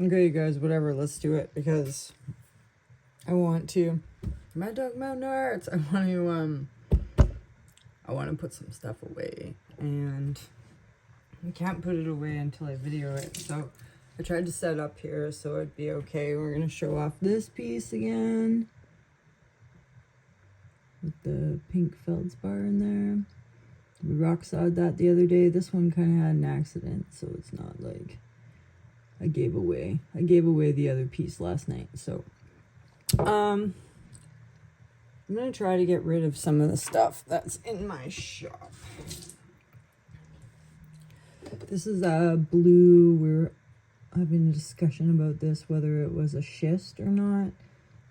Okay, you guys, whatever, let's do it, because I want to, Mad Dog Mountain Arts, I want to put some stuff away, and I can't put it away until I video it, so I tried to set up here so it'd be okay. We're going to show off this piece again, with the pink feldspar in there. We rock sawed that the other day. This one kind of had an accident, so it's not like I gave away the other piece last night. So I'm gonna try to get rid of some of the stuff that's in my shop. This is a blue. We're having a discussion about this, whether it was a schist or not.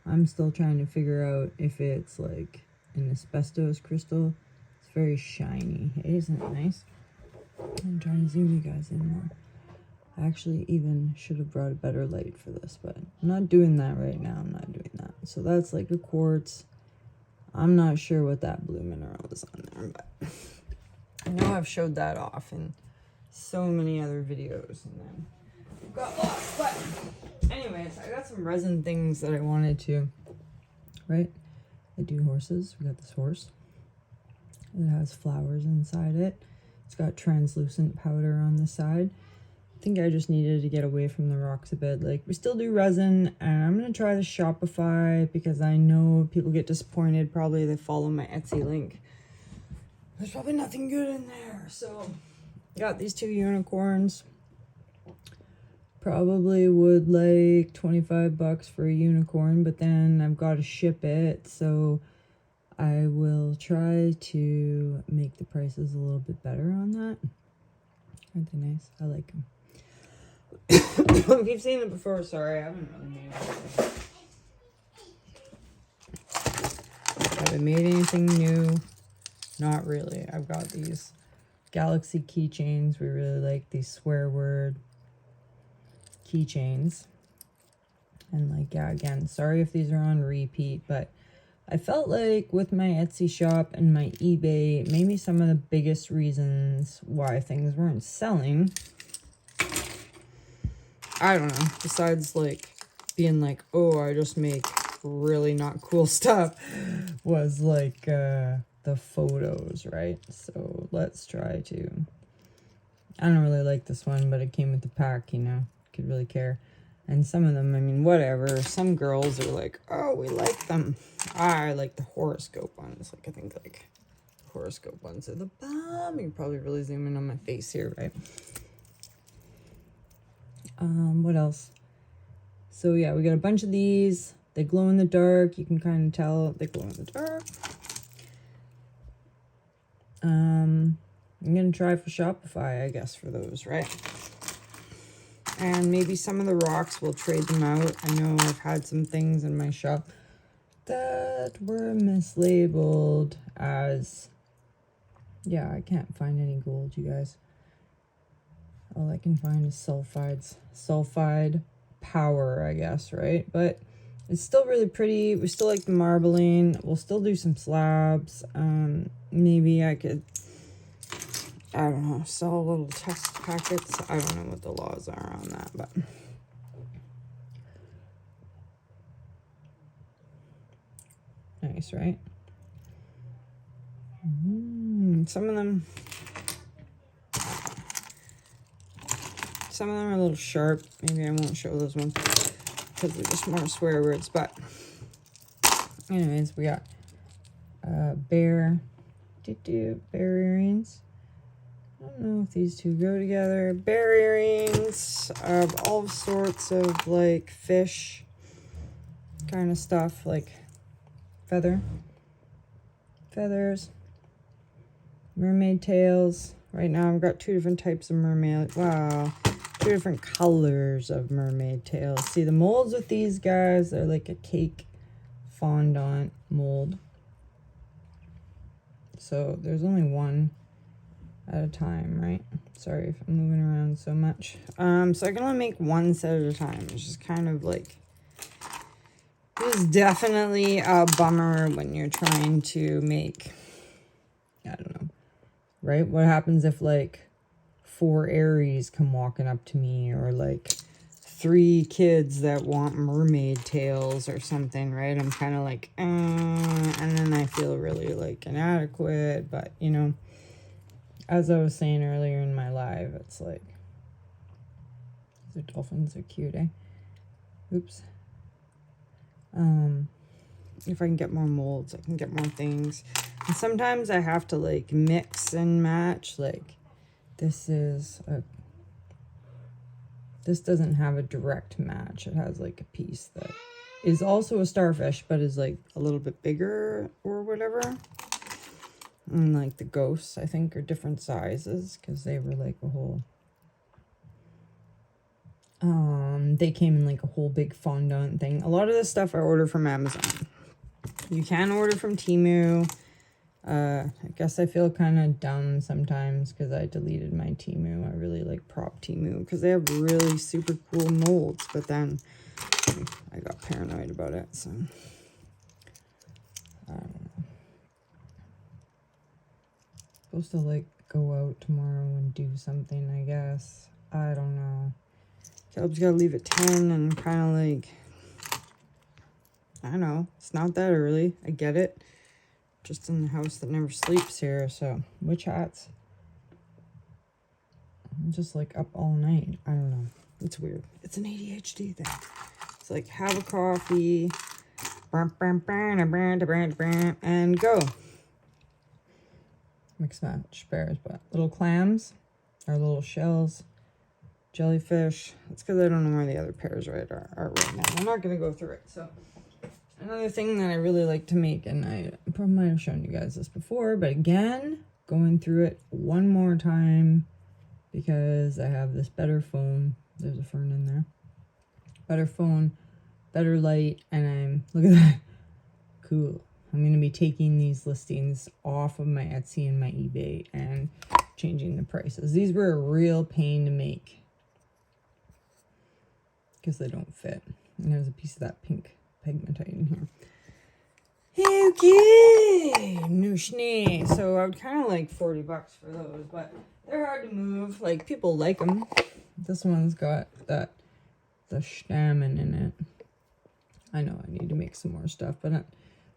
I'm still trying to figure out if it's like an asbestos crystal. It's very shiny. Isn't it nice? I'm trying to zoom you guys in more. I actually even should have brought a better light for this, but I'm not doing that right now. I'm not doing that. So that's like a quartz. I'm not sure what that blue mineral is on there, but I know I've showed that off in so many other videos, and then I've got lost. But anyways, I got some resin things that I wanted to, right? I do horses. We got this horse. It has flowers inside it. It's got translucent powder on the side. I think I just needed to get away from the rocks a bit. Like, we still do resin, and I'm going to try the Shopify because I know people get disappointed. Probably they follow my Etsy link. There's probably nothing good in there. So, got these two unicorns. Probably would like $25 for a unicorn, but then I've got to ship it. So, I will try to make the prices a little bit better on that. Aren't they nice? I like them. If you've seen it before, sorry, I haven't really made anything. Have I made anything new? Not really. I've got these Galaxy keychains. We really like these swear word keychains. And like, yeah, again, sorry if these are on repeat, but I felt like with my Etsy shop and my eBay, maybe some of the biggest reasons why things weren't selling, I don't know, besides like being like, oh, I just make really not cool stuff, was like the photos, right? So let's try to, I don't really like this one, but it came with the pack, you know, could really care. And some of them, I mean, whatever. Some girls are like, oh, we like them. I like the horoscope ones. Like, I think, like, horoscope ones are the bomb. You can probably really zoom in on my face here, right? What else? So, yeah, we got a bunch of these. They glow in the dark. You can kind of tell they glow in the dark. I'm going to try for Shopify, I guess, for those, right? And maybe some of the rocks, we'll trade them out. I know I've had some things in my shop that were mislabeled as, yeah, I can't find any gold, you guys. All I can find is sulfides. Sulfide power, I guess, right? But it's still really pretty. We still like the marbling. We'll still do some slabs. Maybe I could, I don't know, sell little test packets. I don't know what the laws are on that, but nice, right? Some of them are a little sharp. Maybe I won't show those ones because they're just more swear words, but anyways, we got bear earrings. I don't know if these two go together. Bear earrings of all sorts of like fish kind of stuff, like feathers, mermaid tails. Right now I've got two different types of mermaid. Wow, two different colors of mermaid tails. See, the molds with these guys are like a cake fondant mold. So there's only one at a time, right? Sorry if I'm moving around so much. So I can only make one set at a time, which is kind of like, it is definitely a bummer when you're trying to make, I don't know, right? What happens if like 4 Aries come walking up to me, or like 3 kids that want mermaid tails or something, right? I'm kind of like, and then I feel really like inadequate. But, you know, as I was saying earlier in my live, it's like, the dolphins are cute, eh? Oops. If I can get more molds, I can get more things. And sometimes I have to like mix and match. Like this doesn't have a direct match. It has like a piece that is also a starfish, but is like a little bit bigger or whatever. And like the ghosts, I think, are different sizes because they were like a whole. They came in like a whole big fondant thing. A lot of this stuff I order from Amazon. You can order from Temu. I guess I feel kind of dumb sometimes because I deleted my Temu. I really like prop Temu because they have really super cool molds. But then I got paranoid about it, so I don't know. Supposed to like go out tomorrow and do something, I guess. I don't know. Caleb's got to leave at 10 and kind of like, I don't know. It's not that early. I get it. Just in the house that never sleeps here. So, witch hats. I'm just like up all night. I don't know. It's weird. It's an ADHD thing. It's like have a coffee. And go. Mix match bears, but little clams or little shells. Jellyfish. That's because I don't know where the other pears are right now. I'm not going to go through it. So, another thing that I really like to make, and I probably might have shown you guys this before, but again, going through it one more time because I have this better phone. There's a fern in there. Better phone, better light, and look at that. Cool. I'm going to be taking these listings off of my Etsy and my eBay and changing the prices. These were a real pain to make because they don't fit. And there's a piece of that pink pegmatite in here. Okay, new schnee. So I would kind of like $40 for those, but they're hard to move. Like people like them. This one's got the stamen in it. I know I need to make some more stuff, but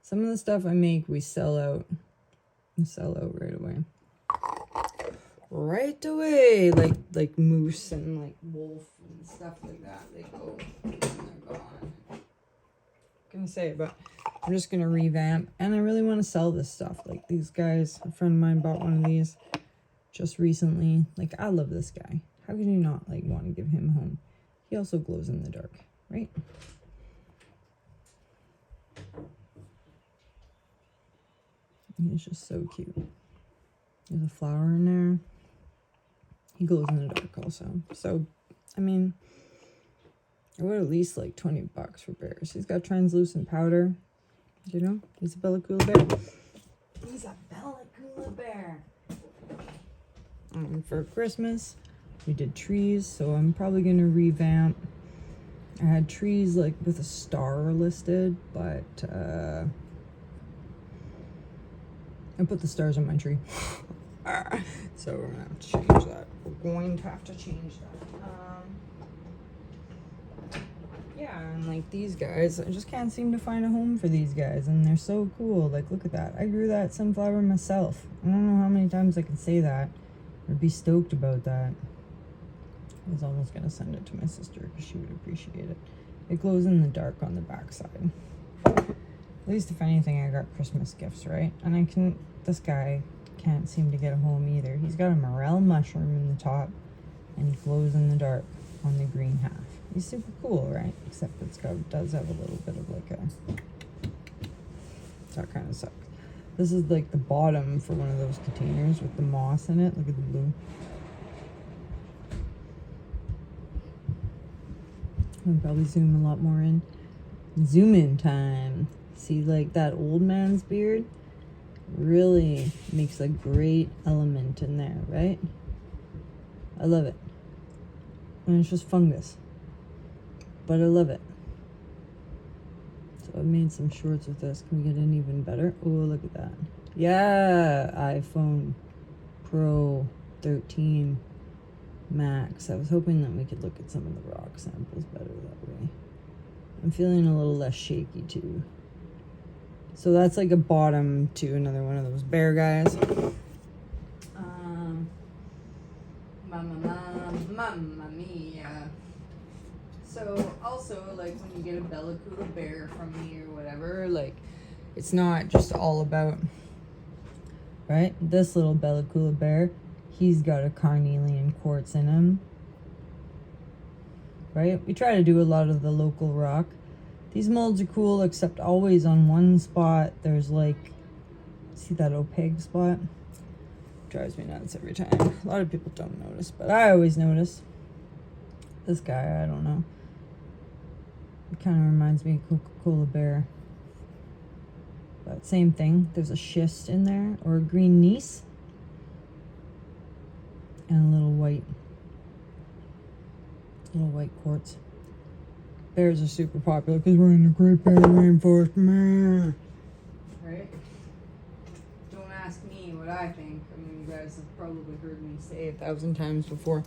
some of the stuff I make we sell out. We sell out right away. Right away, like moose and like wolf and stuff like that. They go, and they're gone. Gonna say, but I'm just gonna revamp, and I really want to sell this stuff. Like these guys, a friend of mine bought one of these just recently. Like I love this guy. How can you not like want to give him a home? He also glows in the dark, right? He's just so cute. There's a flower in there. He glows in the dark also. So, I mean, I would at least like $20 for bears. He's got translucent powder. You know, he's a Bella Coola bear. He's a Bella Coola bear. For Christmas, we did trees, so I'm probably going to revamp. I had trees like with a star listed, but I put the stars on my tree. So we're going to have to change that. We're going to have to change that. Yeah, and like these guys, I just can't seem to find a home for these guys, and they're so cool. Like, look at that. I grew that sunflower myself. I don't know how many times I can say that or be stoked about that. I was almost going to send it to my sister because she would appreciate it. It glows in the dark on the backside. At least if anything, I got Christmas gifts, right? And this guy can't seem to get a home either. He's got a morel mushroom in the top, and he glows in the dark on the green half. He's super cool, right? Except does have a little bit of like that kind of sucks. This is like the bottom for one of those containers with the moss in it. Look at the blue. I'll probably zoom a lot more in. Zoom in time. See, like that old man's beard really makes a great element in there, right? I love it. And it's just fungus, but I love it. So I made some shorts with this. Can we get an even better? Oh, look at that. Yeah, iPhone Pro 13 max. I was hoping that we could look at some of the rock samples better that way. I'm feeling a little less shaky too. So that's like a bottom to another one of those bear guys. Mamma mia. So also, like, when you get a Bellacuda bear from me or whatever, like, it's not just all about, right? This little Bellacuda bear, he's got a carnelian quartz in him, right? We try to do a lot of the local rock. These molds are cool, except always on one spot, there's like, see that opaque spot? Drives me nuts every time. A lot of people don't notice, but I always notice. This guy, I don't know. It kind of reminds me of Coca-Cola bear. But same thing. There's a schist in there, or a green gneiss. And a little white quartz. Bears are super popular because we're in the Great Bear Rainforest, man. Right? Don't ask me what I think. I mean, you guys have probably heard me say 1,000 times before.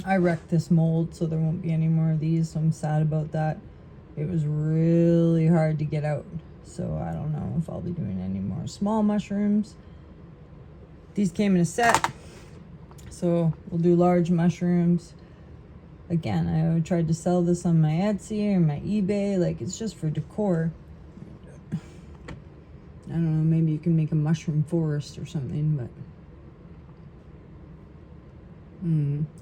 I wrecked this mold, so there won't be any more of these, so I'm sad about that. It was really hard to get out, so I don't know if I'll be doing any more small mushrooms. These came in a set, so we'll do large mushrooms. Again, I tried to sell this on my Etsy or my eBay, like, it's just for decor. I don't know, maybe you can make a mushroom forest or something, but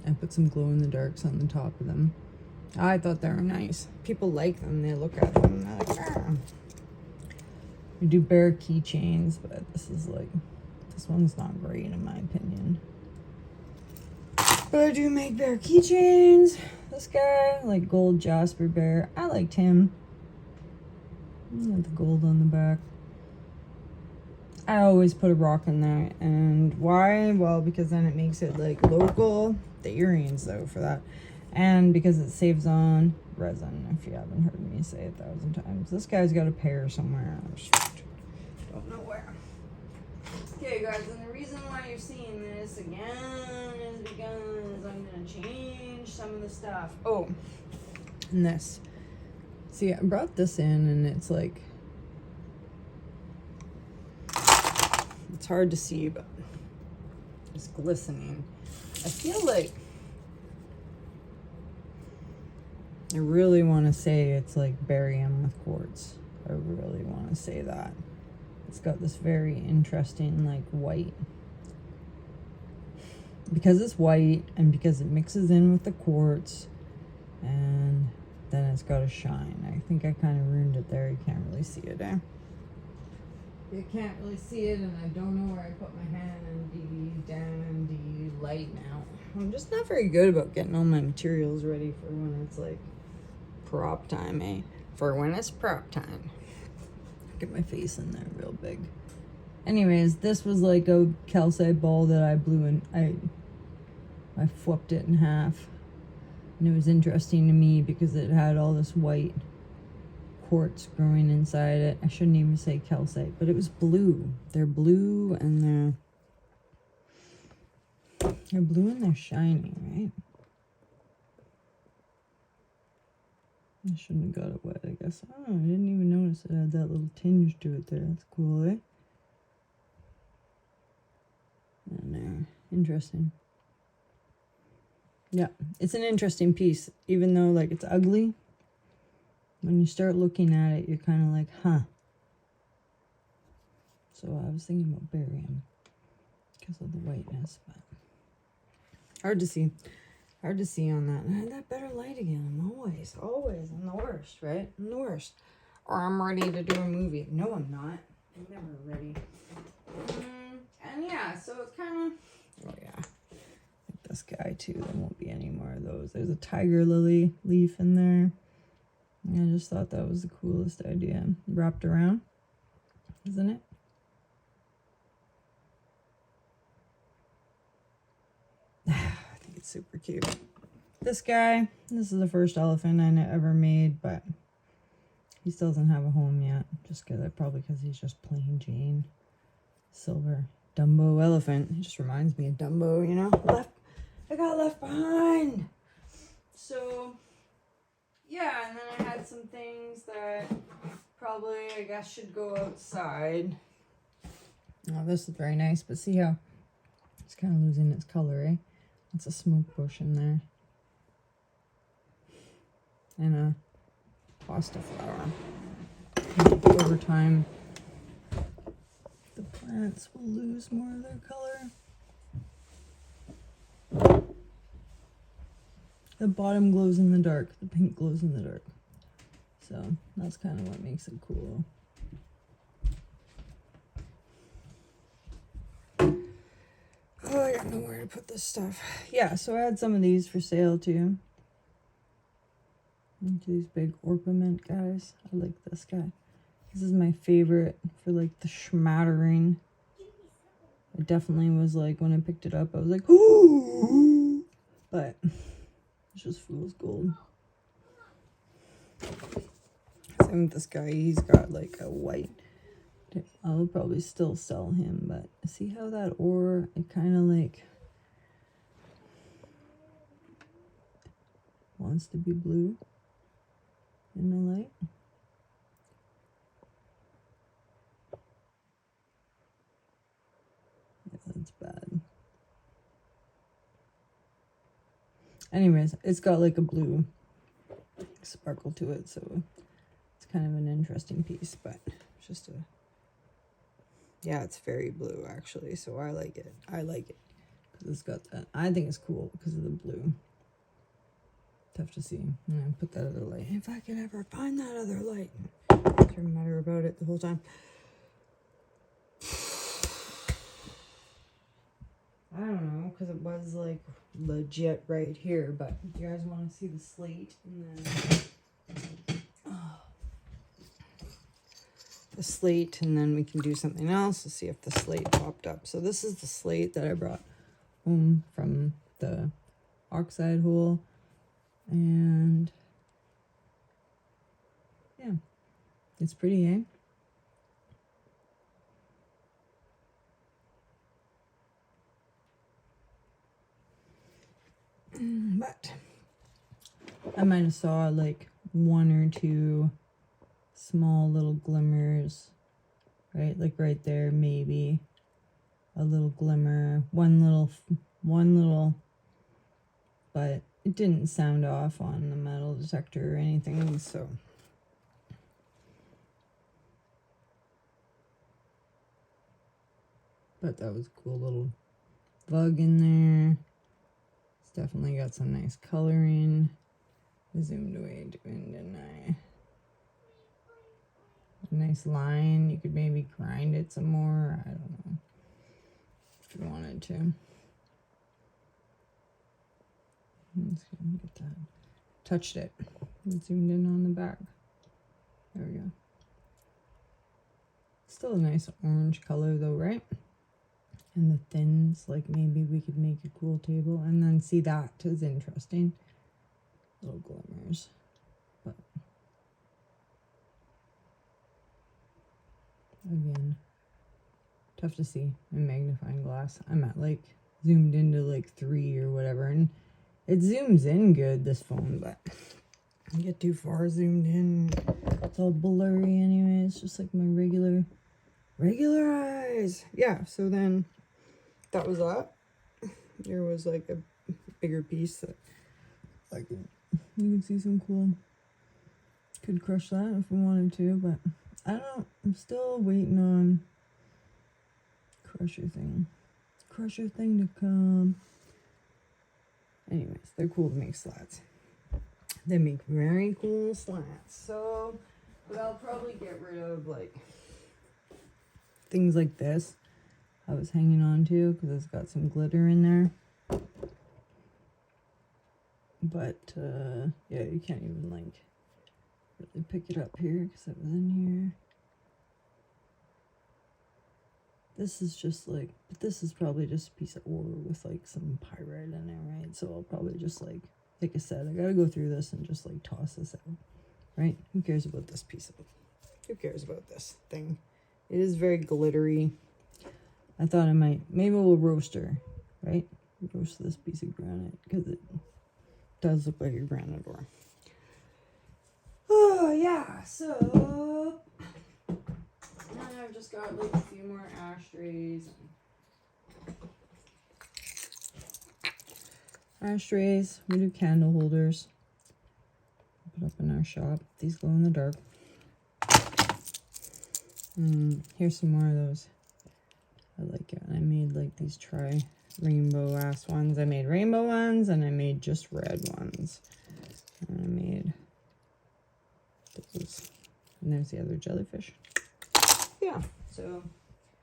I put some glow-in-the-darks on the top of them. I thought they were nice. People like them. They look at them and they're like, ah. We do bear keychains, but this one's not great in my opinion. But I do make bear keychains. This guy, like gold Jasper bear. I liked him. Got the gold on the back. I always put a rock in there. And why? Well, because then it makes it like local. The earrings though for that. And because it saves on resin, if you haven't heard me say 1,000 times. This guy's got a pair somewhere. Don't know where. Okay guys, and the reason why you're seeing this again is because I'm gonna change some of the stuff. Oh, and this. See, I brought this in and it's like, it's hard to see, but it's glistening. I feel like I really want to say it's like barium with quartz. I really want to say that. It's got this very interesting like white. Because it's white and because it mixes in with the quartz and then it's got a shine. I think I kind of ruined it there. You can't really see it there. You can't really see it, and I don't know where I put my hand and down the light now. I'm just not very good about getting all my materials ready for when it's like prop time, eh? For when it's prop time. Get my face in there real big. Anyways, this was like a calcite ball that I blew in. I flipped it in half. And it was interesting to me because it had all this white quartz growing inside it. I shouldn't even say calcite, but it was blue. They're blue and they're blue and they're shiny, right? I shouldn't have got it wet, I guess. Oh, I didn't even notice it had that little tinge to it there. That's cool, eh? And there. Interesting. Yeah, it's an interesting piece. Even though, like, it's ugly, when you start looking at it, you're kind of like, huh. So I was thinking about barium because of the whiteness, but hard to see. Hard to see on that. I had that better light again. I'm always. I'm the worst, right? I'm the worst. Or I'm ready to do a movie. No, I'm not. I'm never ready. And yeah, so it's kind of... Oh, yeah. Like this guy, too. There won't be any more of those. There's a tiger lily leaf in there. I just thought that was the coolest idea. Wrapped around. Isn't it? I think it's super cute. This guy, this is the first elephant I ever made, but he still doesn't have a home yet. Just probably because he's just plain Jane silver Dumbo elephant. It just reminds me of Dumbo, you know? I got left behind. So, yeah, and then I had some things that probably, I guess, should go outside. Oh, this is very nice, but see how it's kind of losing its color, eh? It's a smoke bush in there. And a pasta flower. And over time, the plants will lose more of their color. The bottom glows in the dark, the pink glows in the dark. So that's kind of what makes it cool. Oh, I got nowhere to put this stuff. Yeah, so I had some of these for sale too. These big orpiment guys. I like this guy. This is my favorite for like the schmattering. It definitely was like, when I picked it up, I was like, ooh! But it's just fool's gold. Same with this guy. He's got like a white. I'll probably still sell him, but see how that ore, it kind of like wants to be blue in the light. Yeah, that's bad. Anyways, it's got like a blue sparkle to it, so it's kind of an interesting piece, but it's just a, yeah, it's very blue actually, so I like it. I like it because it's got that. I think it's cool because of the blue. Tough to see. I'm gonna put that other light. If I could ever find that other light. Doesn't matter about it the whole time. I don't know, because it was like legit right here, but if you guys want to see the slate and then the slate, and then we can do something else to see if the slate popped up. So this is the slate that I brought home from the oxide hole, and yeah, it's pretty, eh? But I might have saw like one or two small little glimmers, right? Like right there, maybe a little glimmer, one little, but it didn't sound off on the metal detector or anything, so. But that was a cool little bug in there. It's definitely got some nice coloring. I zoomed away, didn't I? Nice line. You could maybe grind it some more. I don't know if you wanted to. Let's get that. Touched it. Zoomed in on the back. There we go. Still a nice orange color though, right? And the thins, like maybe we could make a cool table. And then see, that is interesting. Little glimmers. But again, tough to see in magnifying glass. I'm at like zoomed into like 3 or whatever, and it zooms in good, this phone, but I get too far zoomed in, it's all blurry anyway. It's just like my regular eyes. Yeah, so then that was that. There was like a bigger piece that like you can see some cool, could crush that if we wanted to, but I don't know. I'm still waiting on crusher thing to come. Anyways, they're cool to make slats. They make very cool slats. So, but I'll probably get rid of like things like this I was hanging on to because it's got some glitter in there. But yeah, you can't even like really pick it up here because it was in here. This is just like, but this is probably just a piece of ore with like some pyrite in there, right? So I'll probably just like I said, I gotta go through this and just like toss this out, right? Who cares about this piece of it? Who cares about this thing? It is very glittery. I thought I might, maybe we'll roast her, right? Goes to this piece of granite because it does look like a granite ore. Oh yeah, so I've just got like a few more ashtrays. Ashtrays. We do candle holders. Put up in our shop. These glow in the dark. Here's some more of those. I like it. I made like these rainbow ass ones. I made rainbow ones and I made just red ones. And I made those. And there's the other jellyfish. Yeah. So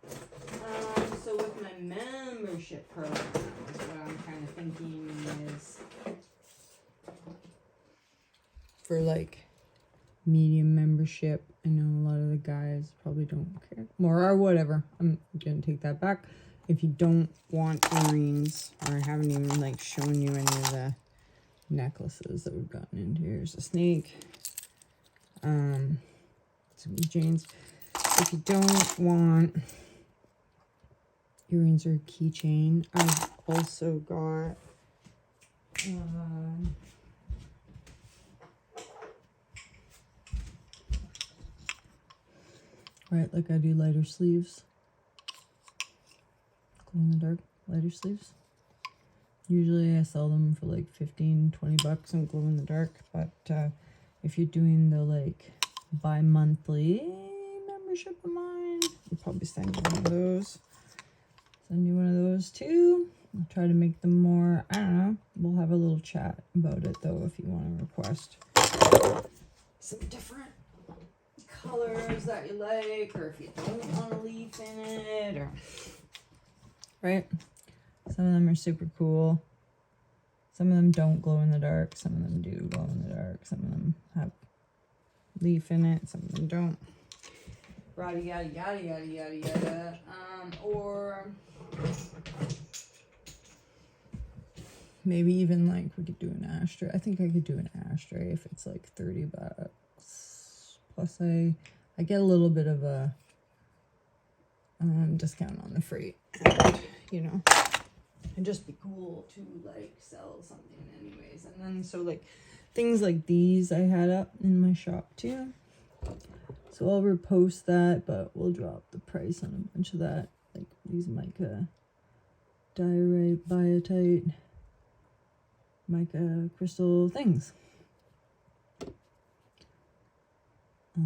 with my membership program, what I'm kind of thinking is for like medium membership. I know a lot of the guys probably don't care more or whatever. I'm gonna take that back. If you don't want earrings, or I haven't even like shown you any of the necklaces that we've gotten into. Here's a snake. Some chains. If you don't want earrings or a keychain, I've also got right, like I do lighter sleeves. Glow in the dark lighter sleeves. Usually I sell them for like 15-20 bucks on glow in the dark, but if you're doing the like bi-monthly membership of mine, I'll probably send you one of those. Send you one of those too. I'll try to make them more, I don't know, we'll have a little chat about it though if you want to request some different colors that you like, or if you don't want a leaf in it, or right. Some of them are super cool. Some of them don't glow in the dark. Some of them do glow in the dark. Some of them have leaf in it. Some of them don't. Yada yada yada yada yada yada. Or maybe even like we could do an ashtray. I think I could do an ashtray if it's like 30 bucks. Plus I get a little bit of a discount on the freight. And, you know, it'd just be cool to like sell something anyways. And then so like things like these I had up in my shop too. So I'll repost that, but we'll drop the price on a bunch of that. Like these mica diorite, biotite, mica crystal things. I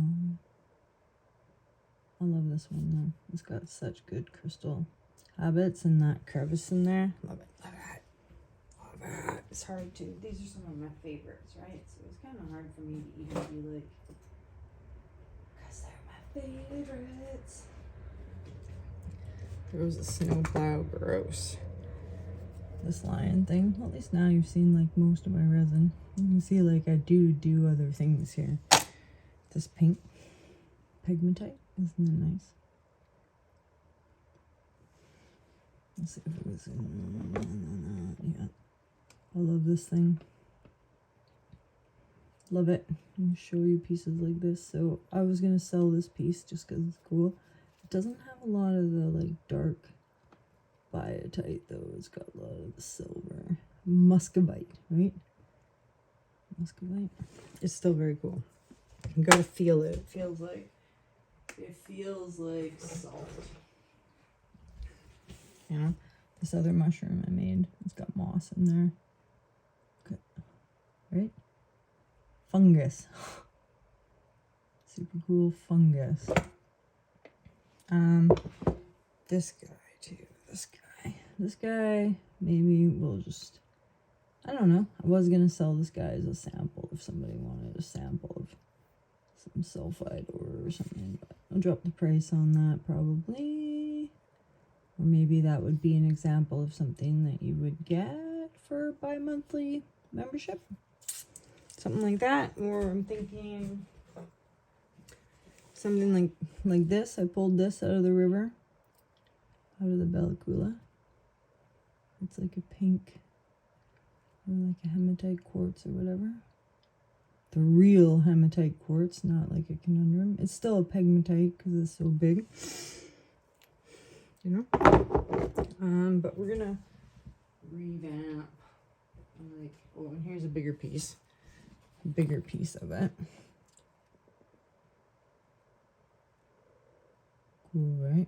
love this one though. It's got such good crystal habits and that crevice in there. Love it, love it, love it. It's hard to, these are some of my favorites, right? So it's kind of hard for me to even be like, because they're my favorites. There was a snowplow, gross. This lion thing, well, at least now you've seen like most of my resin. You can see like I do other things here. This pink pegmatite, isn't it nice? Let's see if it was in, yeah. I love this thing. Love it. Let me show you pieces like this. So I was gonna sell this piece just because it's cool. It doesn't have a lot of the like dark biotite though. It's got a lot of the silver. Muscovite, right? Muscovite. It's still very cool. You gotta feel it. It feels like salt. You know, this other mushroom I made, it's got moss in there. Okay. Right? Fungus. Super cool fungus. This guy too. This guy, maybe we'll just, I don't know. I was gonna sell this guy as a sample if somebody wanted a sample of some sulfide or something, but I'll drop the price on that probably. Or maybe that would be an example of something that you would get for bi-monthly membership. Something like that. Or I'm thinking something like this. I pulled this out of the river, out of the Bellacula. It's like a pink, or like a hematite quartz or whatever. The real hematite quartz, not like a conundrum. It's still a pegmatite because it's so big. You know? But we're gonna revamp. Like, oh, and here's a bigger piece of it. Cool, right?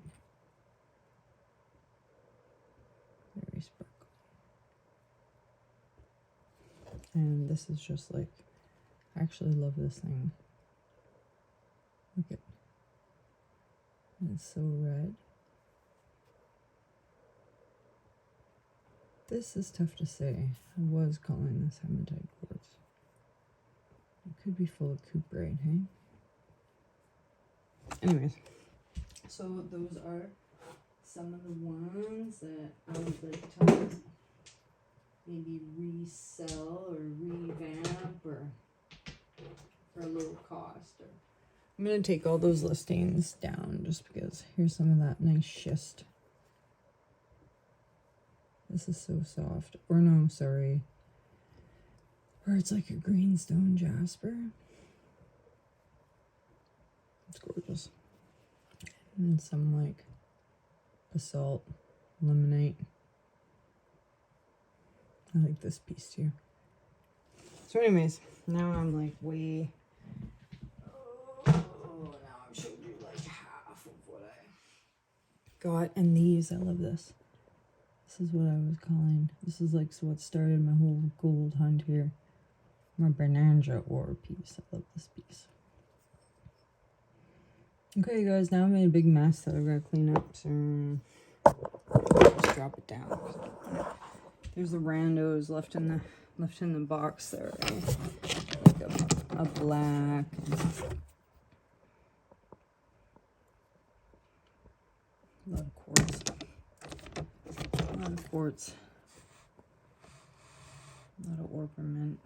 Very sparkly. And this is just like, I actually love this thing. Look at, it's so red. This is tough to say. I was calling this hematite quartz. It could be full of cuprite, hey? Anyways, so those are some of the ones that I would like to maybe resell or revamp or for a low cost. Or I'm going to take all those listings down just because here's some of that nice schist. This is so soft. Or no, sorry. Or it's like a greenstone jasper. It's gorgeous. And some like basalt, limonite. I like this piece too. So anyways, now I'm like way... Oh, now I've showed you like half of what I got. And these, I love this. This is what I was calling. This is like so what started my whole gold hunt here. My Bonanza ore piece. I love this piece. Okay, you guys, now I made a big mess that I've got to clean up. So just drop it down. There's the randos left in the box there. Right? Like a black. A lot of quartz. A lot of quartz. A lot of orpiment.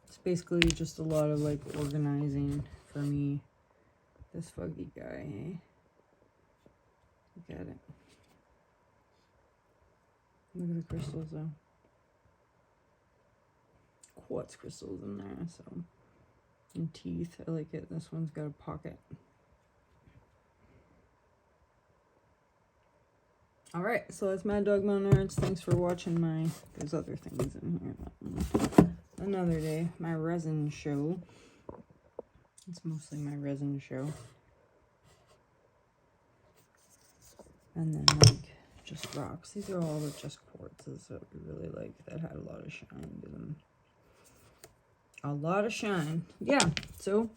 It's basically just a lot of like organizing for me. This foggy guy, eh? Look at it. Look at the crystals though. Quartz crystals in there, so. And teeth, I like it. This one's got a pocket. Alright, so that's Mad Dog Nerds. Thanks for watching my... There's other things in here. Another day. My resin show. It's mostly my resin show. And then, like, just rocks. These are all just quartzes that we really like, that had a lot of shine to them. A lot of shine. Yeah, so...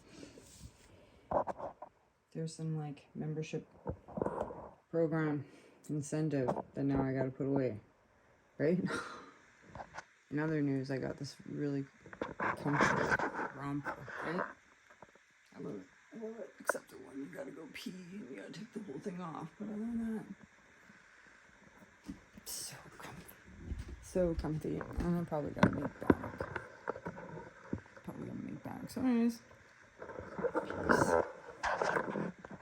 There's some, like, membership program incentive that now I gotta put away, right? In other news, I got this really comfortable romper, right? I love it. I love it. Except the one you gotta go pee and you gotta take the whole thing off. But other than that, so comfy. So comfy. And I'm probably gonna make back. So anyways, peace.